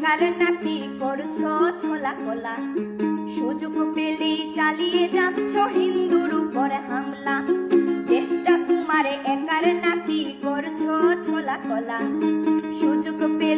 একার নাকি করছো ছোলা কলা। সুযোগ পেলেই চালিয়ে যাচ্ছ হিন্দুর উপর হামলা। দেশটা তোমার একার নাকি করছো ছোলা কলা। সুযোগ পেলে